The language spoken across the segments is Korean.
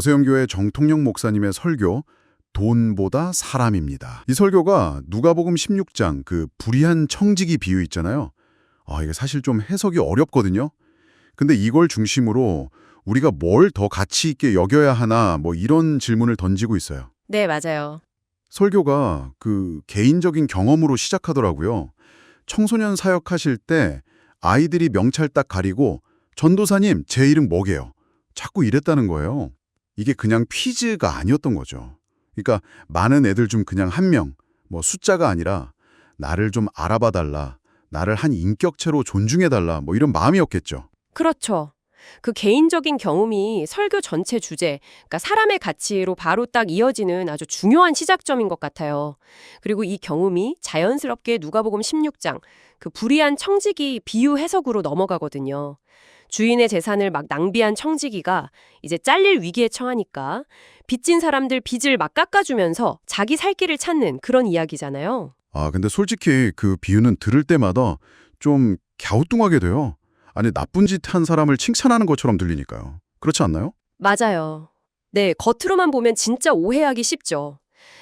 거세형교회 정통영 목사님의 설교 돈보다 사람입니다. 이 설교가 누가복음 16장 그 불의한 청지기 비유 있잖아요. 이게 사실 좀 해석이 어렵거든요. 근데 이걸 중심으로 우리가 뭘 더 가치 있게 여겨야 하나 뭐 이런 질문을 던지고 있어요. 네, 맞아요. 설교가 그 개인적인 경험으로 시작하더라고요. 청소년 사역하실 때 아이들이 명찰 딱 가리고 전도사님 제 이름 뭐게요? 자꾸 이랬다는 거예요. 이게 그냥 퀴즈가 아니었던 거죠. 그러니까 많은 애들 중 그냥 한 명, 뭐 숫자가 아니라 나를 좀 알아봐 달라, 나를 한 인격체로 존중해 달라 뭐 이런 마음이었겠죠. 그렇죠. 그 개인적인 경험이 설교 전체 주제, 그러니까 사람의 가치로 바로 딱 이어지는 아주 중요한 시작점인 것 같아요. 그리고 이 경험이 자연스럽게 누가복음 16장, 그 불의한 청지기 비유 해석으로 넘어가거든요. 주인의 재산을 막 낭비한 청지기가 이제 잘릴 위기에 처하니까 빚진 사람들 빚을 막 깎아주면서 자기 살 길을 찾는 그런 이야기잖아요. 근데 솔직히 그 비유는 들을 때마다 좀 갸우뚱하게 돼요. 아니, 나쁜 짓 한 사람을 칭찬하는 것처럼 들리니까요. 그렇지 않나요? 맞아요. 네, 겉으로만 보면 진짜 오해하기 쉽죠.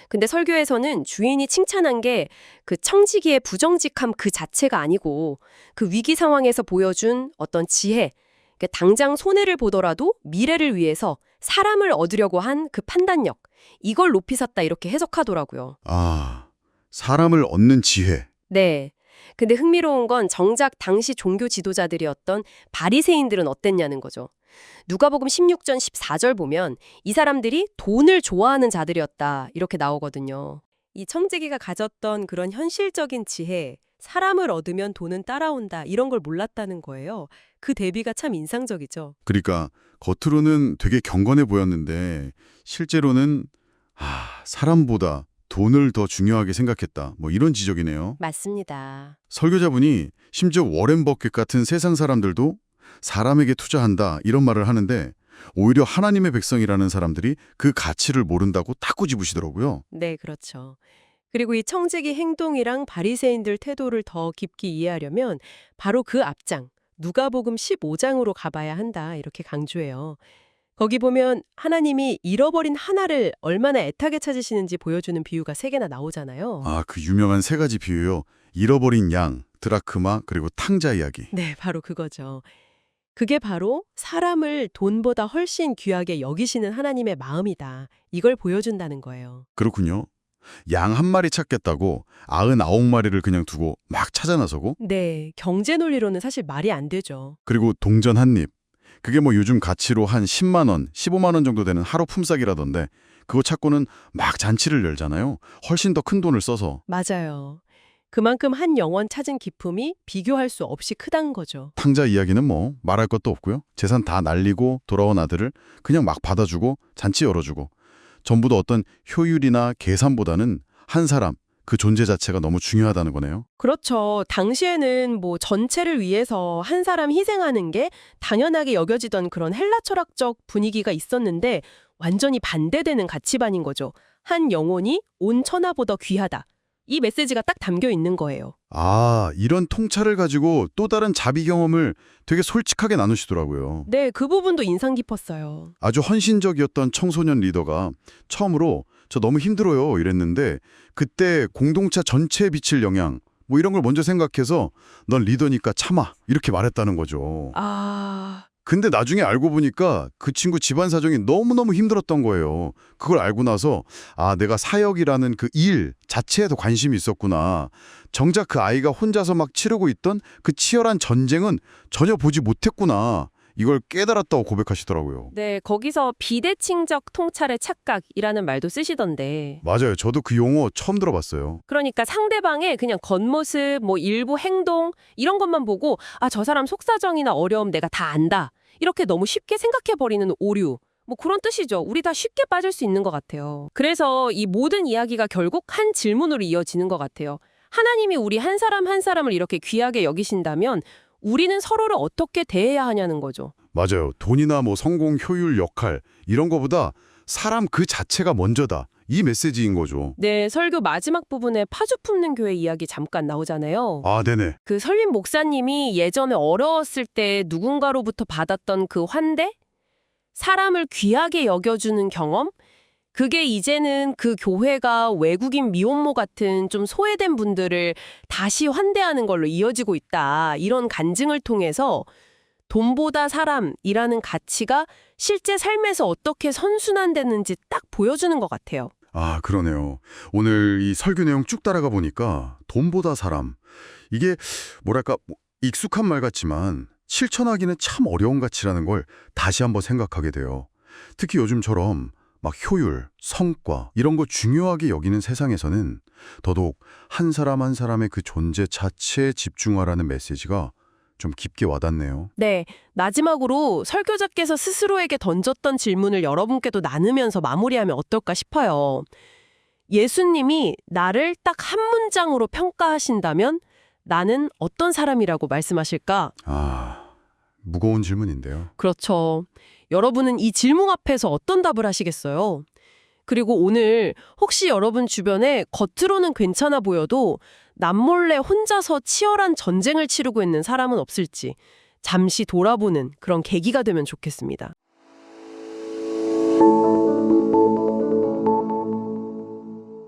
근데 설교에서는 주인이 칭찬한 게 그 청지기의 부정직함 그 자체가 아니고 그 위기 상황에서 보여준 어떤 지혜, 그러니까 당장 손해를 보더라도 미래를 위해서 사람을 얻으려고 한 그 판단력, 이걸 높이 샀다 이렇게 해석하더라고요. 사람을 얻는 지혜. 네. 근데 흥미로운 건 정작 당시 종교 지도자들이었던 바리새인들은 어땠냐는 거죠. 누가복음 16장 14절 보면 이 사람들이 돈을 좋아하는 자들이었다 이렇게 나오거든요. 이 청지기가 가졌던 그런 현실적인 지혜, 사람을 얻으면 돈은 따라온다 이런 걸 몰랐다는 거예요. 그 대비가 참 인상적이죠. 그러니까 겉으로는 되게 경건해 보였는데 실제로는 사람보다 돈을 더 중요하게 생각했다. 뭐 이런 지적이네요. 맞습니다. 설교자분이 심지어 워렌 버핏 같은 세상 사람들도 사람에게 투자한다 이런 말을 하는데 오히려 하나님의 백성이라는 사람들이 그 가치를 모른다고 딱 꼬집으시더라고요. 네, 그렇죠. 그리고 이 청지기 행동이랑 바리새인들 태도를 더 깊게 이해하려면 바로 그 앞장, 누가복음 15장으로 가봐야 한다 이렇게 강조해요. 거기 보면 하나님이 잃어버린 하나를 얼마나 애타게 찾으시는지 보여주는 비유가 3개나 나오잖아요. 그 유명한 세 가지 비유요. 잃어버린 양, 드라크마, 그리고 탕자 이야기. 네, 바로 그거죠. 그게 바로 사람을 돈보다 훨씬 귀하게 여기시는 하나님의 마음이다. 이걸 보여준다는 거예요. 그렇군요. 양 한 마리 찾겠다고 99마리를 그냥 두고 막 찾아 나서고 네, 경제 논리로는 사실 말이 안 되죠. 그리고 동전 한 입. 그게 뭐 요즘 가치로 한 10만 원, 15만 원 정도 되는 하루 품삯이라던데 그거 찾고는 막 잔치를 열잖아요. 훨씬 더 큰 돈을 써서. 맞아요. 그만큼 한 영혼 찾은 기쁨이 비교할 수 없이 크단 거죠. 탕자 이야기는 뭐 말할 것도 없고요. 재산 다 날리고 돌아온 아들을 그냥 막 받아주고 잔치 열어주고 전부 다 어떤 효율이나 계산보다는 한 사람, 그 존재 자체가 너무 중요하다는 거네요. 그렇죠. 당시에는 뭐 전체를 위해서 한 사람 희생하는 게 당연하게 여겨지던 그런 헬라 철학적 분위기가 있었는데 완전히 반대되는 가치관인 거죠. 한 영혼이 온 천하보다 귀하다. 이 메시지가 딱 담겨 있는 거예요. 이런 통찰을 가지고 또 다른 자비 경험을 되게 솔직하게 나누시더라고요. 네, 그 부분도 인상 깊었어요. 아주 헌신적이었던 청소년 리더가 처음으로 저 너무 힘들어요 이랬는데 그때 공동체 전체에 비칠 영향 뭐 이런 걸 먼저 생각해서 넌 리더니까 참아 이렇게 말했다는 거죠. 근데 나중에 알고 보니까 그 친구 집안 사정이 너무너무 힘들었던 거예요. 그걸 알고 나서 내가 사역이라는 그 일 자체에도 관심이 있었구나. 정작 그 아이가 혼자서 막 치르고 있던 그 치열한 전쟁은 전혀 보지 못했구나. 이걸 깨달았다고 고백하시더라고요. 네, 거기서 비대칭적 통찰의 착각이라는 말도 쓰시던데. 맞아요. 저도 그 용어 처음 들어봤어요. 그러니까 상대방의 그냥 겉모습, 뭐 일부 행동 이런 것만 보고 저 사람 속사정이나 어려움 내가 다 안다. 이렇게 너무 쉽게 생각해버리는 오류. 뭐 그런 뜻이죠. 우리 다 쉽게 빠질 수 있는 것 같아요. 그래서 이 모든 이야기가 결국 한 질문으로 이어지는 것 같아요. 하나님이 우리 한 사람 한 사람을 이렇게 귀하게 여기신다면 우리는 서로를 어떻게 대해야 하냐는 거죠. 맞아요. 돈이나 뭐 성공, 효율, 역할 이런 거보다 사람 그 자체가 먼저다. 이 메시지인 거죠. 네, 설교 마지막 부분에 파주 품는 교회 이야기 잠깐 나오잖아요. 네네. 그 설림 목사님이 예전에 어려웠을 때 누군가로부터 받았던 그 환대? 사람을 귀하게 여겨주는 경험? 그게 이제는 그 교회가 외국인 미혼모 같은 좀 소외된 분들을 다시 환대하는 걸로 이어지고 있다. 이런 간증을 통해서 돈보다 사람이라는 가치가 실제 삶에서 어떻게 선순환되는지 딱 보여주는 것 같아요. 아, 그러네요. 오늘 이 설교 내용 쭉 따라가 보니까 돈보다 사람. 이게 뭐랄까 익숙한 말 같지만 실천하기는 참 어려운 가치라는 걸 다시 한번 생각하게 돼요. 특히 요즘처럼 막 효율, 성과 이런 거 중요하게 여기는 세상에서는 더더욱 한 사람 한 사람의 그 존재 자체에 집중하라는 메시지가 좀 깊게 와닿네요. 네, 마지막으로 설교자께서 스스로에게 던졌던 질문을 여러분께도 나누면서 마무리하면 어떨까 싶어요. 예수님이 나를 딱 한 문장으로 평가하신다면 나는 어떤 사람이라고 말씀하실까? 아, 무거운 질문인데요. 그렇죠. 여러분은 이 질문 앞에서 어떤 답을 하시겠어요? 그리고 오늘 혹시 여러분 주변에 겉으로는 괜찮아 보여도 남몰래 혼자서 치열한 전쟁을 치르고 있는 사람은 없을지 잠시 돌아보는 그런 계기가 되면 좋겠습니다.